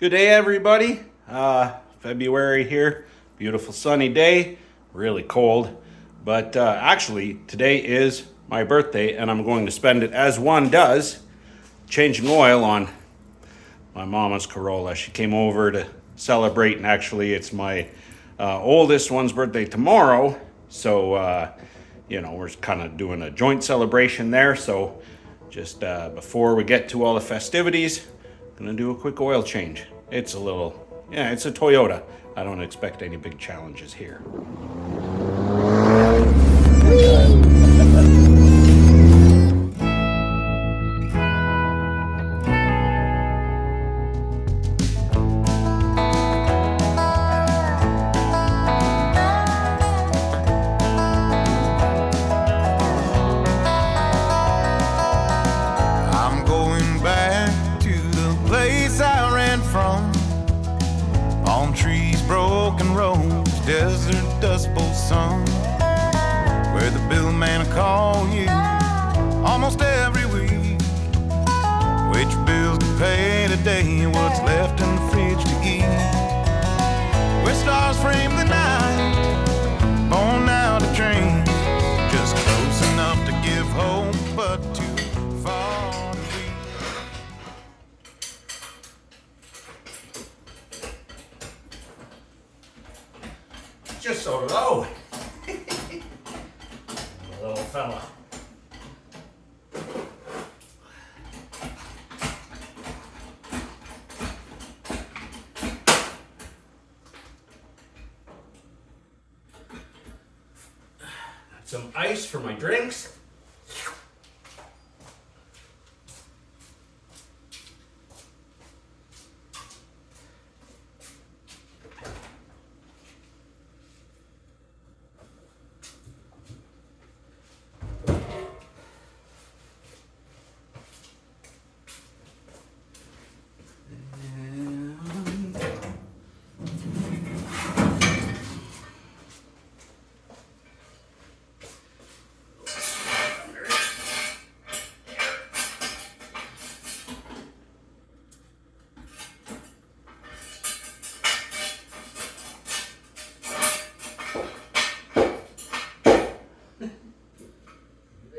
Good day, everybody. February here. Beautiful sunny day. Really cold. But actually, today is my birthday, and I'm going to spend it as one does, changing oil on my mama's Corolla. She came over to celebrate, and actually, it's my oldest one's birthday tomorrow. So, we're kind of doing a joint celebration there. So, just before we get to all the festivities, I'm gonna do a quick oil change. It's it's a Toyota. I don't expect any big challenges here. I'm going back to the place I ran from. Palm trees, broken roads, desert dust bowl sun, where the bill man will call you almost every week. Which bills to pay today, what's left in the fridge to eat. Where stars frame the night, born out of trains, just close enough to give hope, but too far to reach. Just so low. Little fella. Got some ice for my drinks.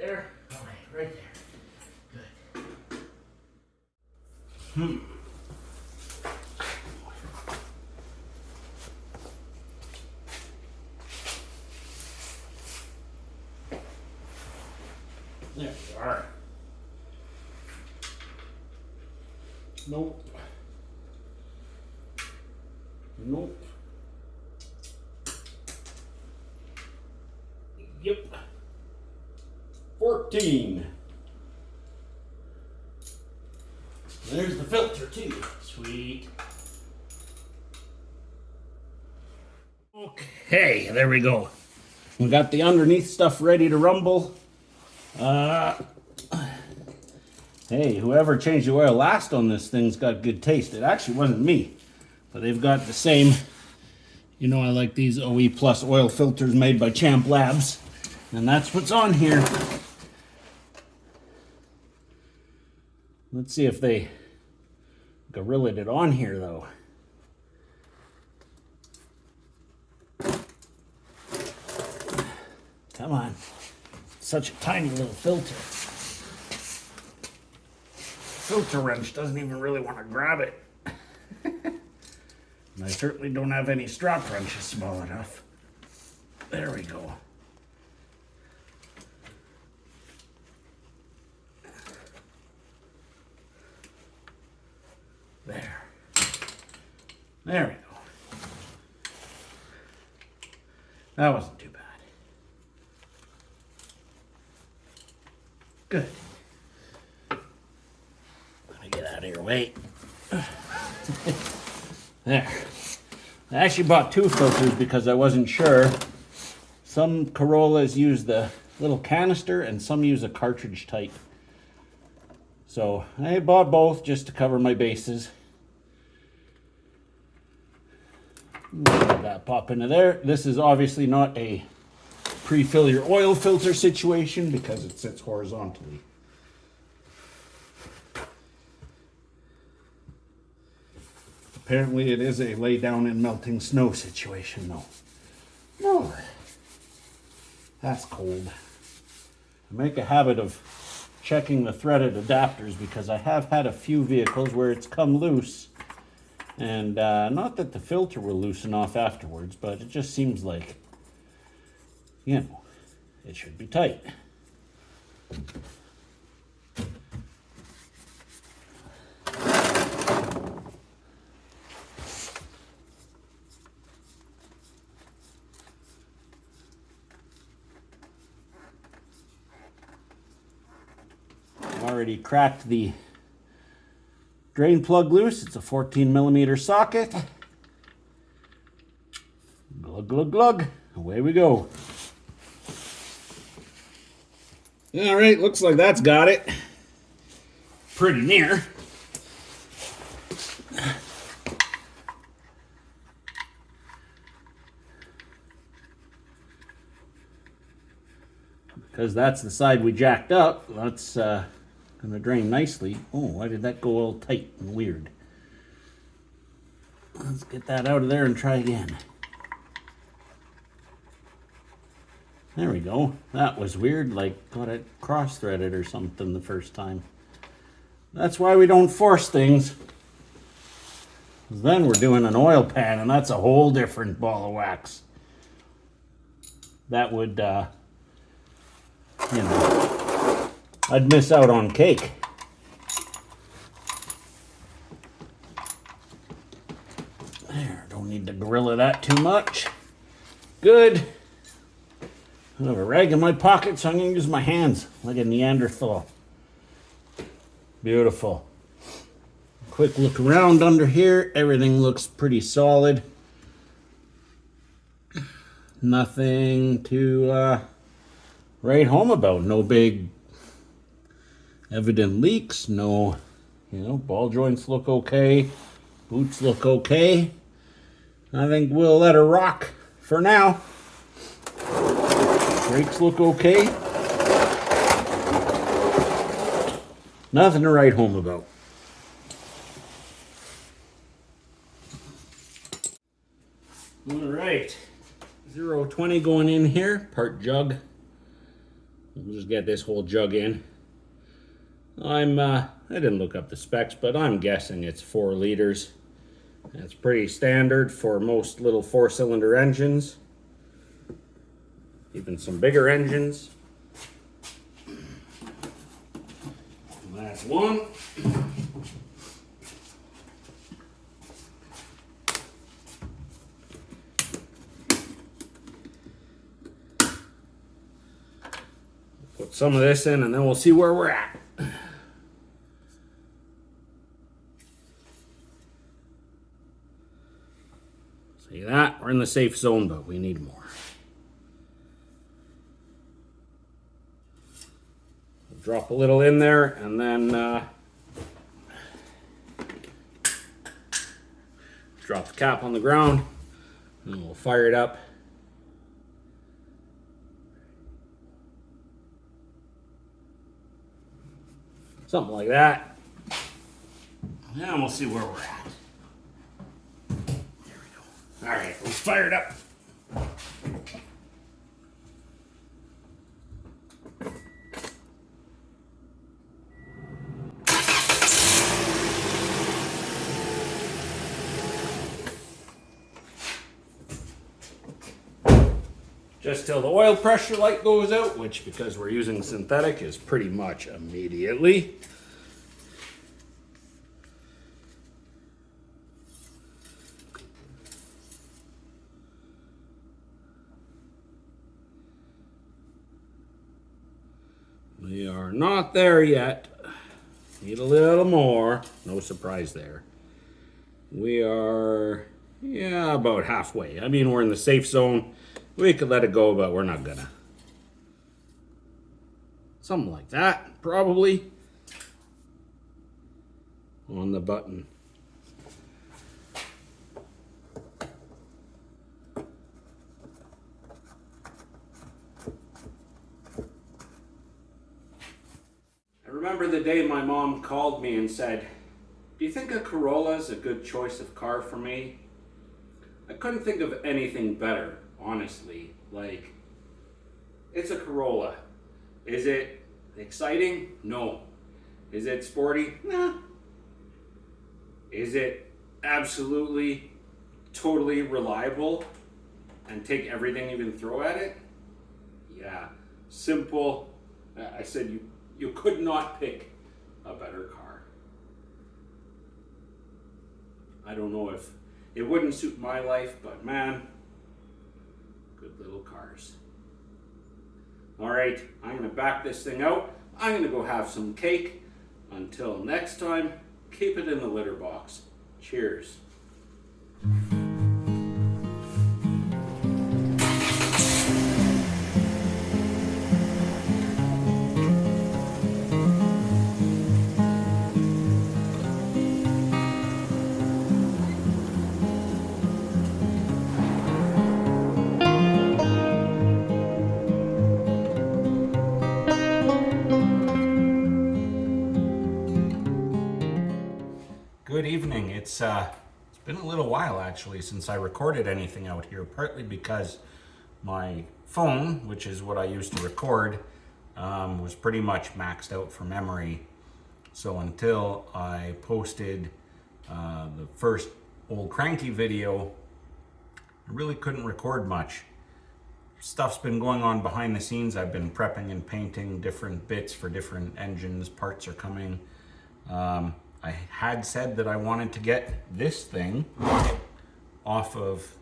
There. Okay, right there. Good. There we are. Nope. Nope. Yep. 14. There's the filter too. Sweet. Okay, there we go. We got the underneath stuff ready to rumble. Hey, whoever changed the oil last on this thing's got good taste. It actually wasn't me, but they've got the same. You know, I like these OE Plus oil filters made by Champ Labs, and that's what's on here. Let's see if they gorilla'd it on here, though. Come on. Such a tiny little filter. Filter wrench doesn't even really want to grab it. And I certainly don't have any strap wrenches small enough. There we go. There. There we go. That wasn't too bad. Good. Let me get out of your way. There. I actually bought two filters because I wasn't sure. Some Corollas use the little canister and some use a cartridge type. So I bought both just to cover my bases. Let that pop into there. This is obviously not a pre-fill your oil filter situation because it sits horizontally. Apparently it is a lay down in melting snow situation though. No, that's cold. I make a habit of checking the threaded adapters because I have had a few vehicles where it's come loose. And not that the filter will loosen off afterwards, but it just seems like, you know, it should be tight. Already cracked the drain plug loose. It's a 14mm socket. Glug, glug, glug. Away we go. All right, looks like that's got it. Pretty near. Because that's the side we jacked up. That's gonna drain nicely. Oh, why did that go all tight and weird? Let's get that out of there and try again. There we go. That was weird, like got it cross-threaded or something the first time. That's why we don't force things. 'Cause then we're doing an oil pan and that's a whole different ball of wax. That would, you know, I'd miss out on cake. There, don't need to gorilla that too much. Good. I have a rag in my pocket, so I'm going to use my hands like a Neanderthal. Beautiful. Quick look around under here. Everything looks pretty solid. Nothing to write home about. No big evident leaks. No, you know, ball joints look okay. Boots look okay. I think we'll let her rock for now. Brakes look okay. Nothing to write home about. All right, 020 going in here, part jug. We'll just get this whole jug in. I didn't look up the specs, but I'm guessing it's 4 liters. That's pretty standard for most little 4-cylinder engines. Even some bigger engines. That's one. Put some of this in and then we'll see where we're at. See that? We're in the safe zone, but we need more. Drop a little in there and then drop the cap on the ground and we'll fire it up. Something like that. And we'll see where we're at. There we go. All right, let's fire it up. Just till the oil pressure light goes out, which because we're using synthetic is pretty much immediately. We are not there yet. Need a little more. No surprise there. We are, yeah, about halfway. I mean, we're in the safe zone. We could let it go, but we're not gonna. Something like that, probably. On the button. I remember the day my mom called me and said, Do you think a Corolla is a good choice of car for me? I couldn't think of anything better, honestly. Like, it's a Corolla. Is it exciting? No. Is it sporty? Nah. Is it absolutely, totally reliable and take everything you can throw at it? Yeah. Simple. I said you could not pick a better car. I don't know if it wouldn't suit my life, but man, good little cars. All right, I'm gonna back this thing out. I'm gonna go have some cake. Until next time, keep it in the litter box. Cheers. Good evening. It's been a little while actually since I recorded anything out here, partly because my phone, which is what I used to record, was pretty much maxed out for memory. So until I posted the first old cranky video, I really couldn't record much. Stuff's been going on behind the scenes. I've been prepping and painting different bits for different engines. Parts are coming. I had said that I wanted to get this thing off of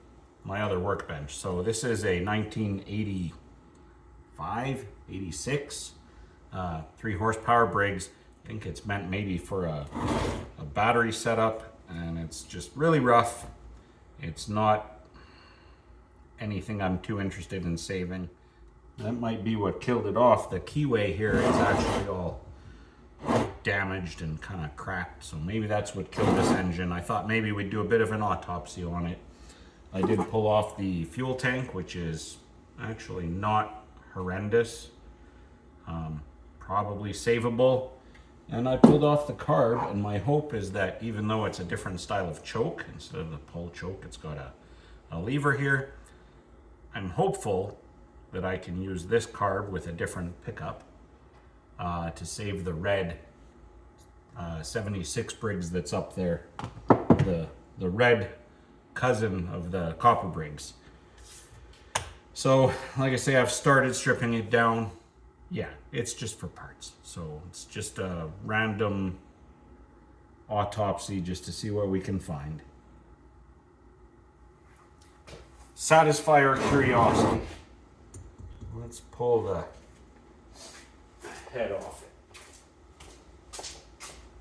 my other workbench. So this is a 1985, 86, 3 horsepower Briggs. I think it's meant maybe for a battery setup, and it's just really rough. It's not anything I'm too interested in saving. That might be what killed it off. The keyway here is actually all damaged and kind of cracked, so maybe that's what killed this engine. I thought maybe we'd do a bit of an autopsy on it. I did pull off the fuel tank, which is actually not horrendous, probably savable, and I pulled off the carb, and my hope is that even though it's a different style of choke, instead of the pull choke, it's got a lever here. I'm hopeful that I can use this carb with a different pickup to save the red 76 Briggs that's up there, the red cousin of the copper Briggs. So, like I say, I've started stripping it down. Yeah, it's just for parts. So it's just a random autopsy just to see what we can find. Satisfy our curiosity. Let's pull the head off it.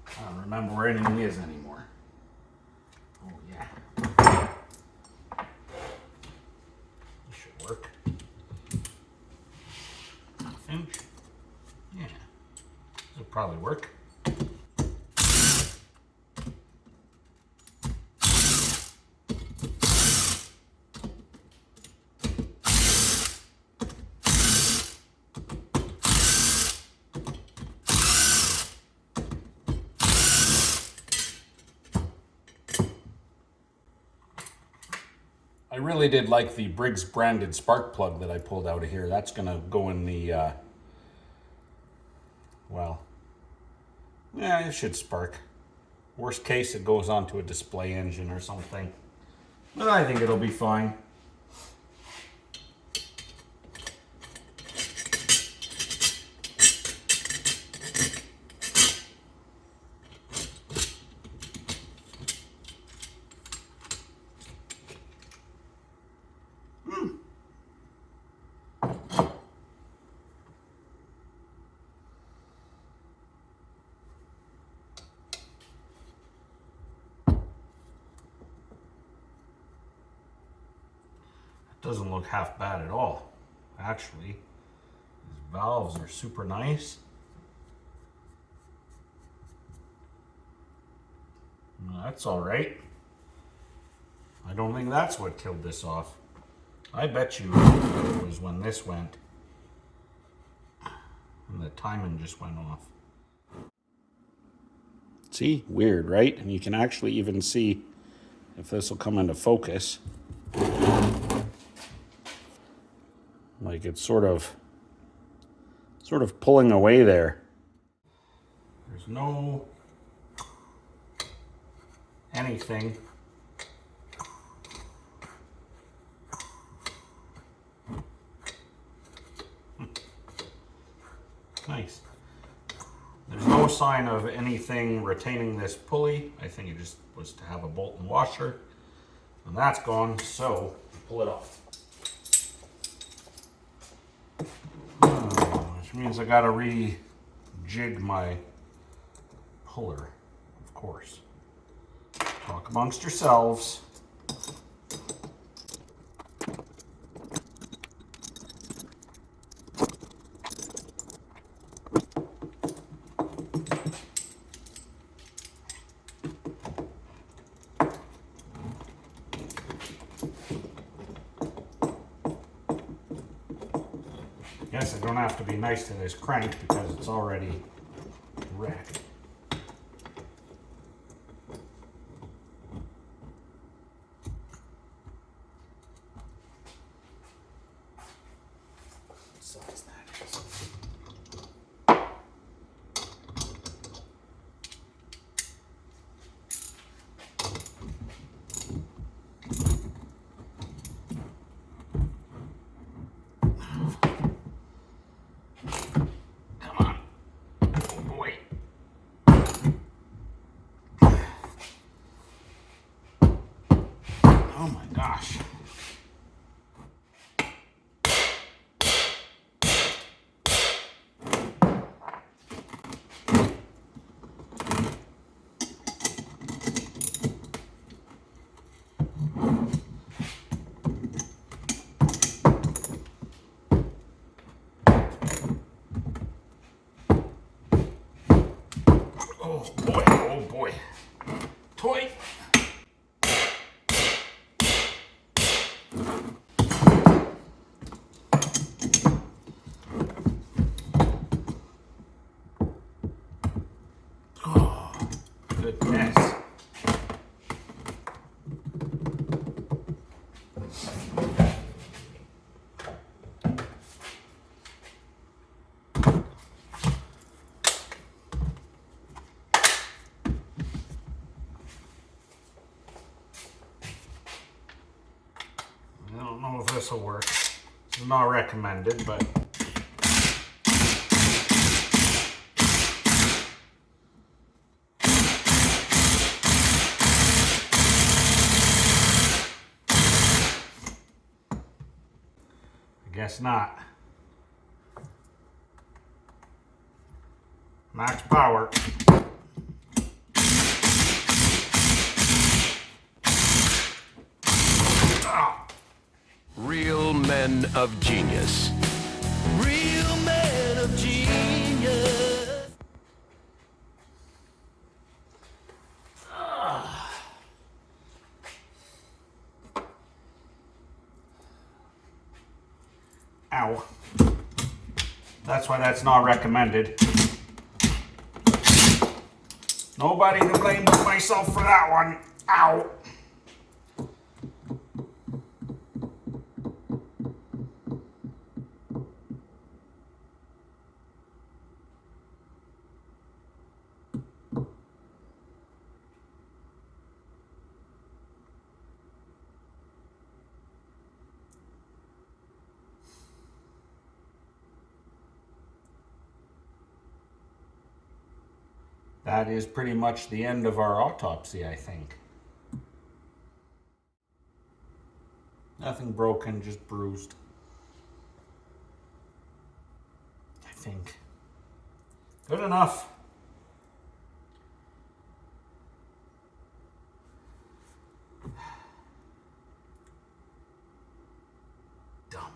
I don't remember where anything is anymore. Oh yeah. This should work. Nothing. Yeah. This will probably work. I really did like the Briggs branded spark plug that I pulled out of here. That's gonna go in the, well, yeah, it should spark. Worst case, it goes onto a display engine or something. But I think it'll be fine. Doesn't look half bad at all, actually. These valves are super nice. Well, that's all right. I don't think that's what killed this off. I bet you it was when this went and the timing just went off. See, weird, right? And you can actually even see if this will come into focus. Like it's sort of pulling away there. There's no anything. Nice. There's no sign of anything retaining this pulley. I think it just was to have a bolt and washer. And that's gone, so pull it off. Which means I gotta rejig my puller, of course. Talk amongst yourselves. Guess I don't have to be nice to this crank because it's already wrecked. What size that is. Oh my gosh. Oh boy, oh boy. Toy. Goodness. I don't know if this will work. It's not recommended, but I guess not. Max power. Real men of genius. Real man of genius. Ow. That's why that's not recommended. Nobody to blame but myself for that one. Ow. That is pretty much the end of our autopsy, I think. Nothing broken, just bruised. I think. Good enough. Dumb.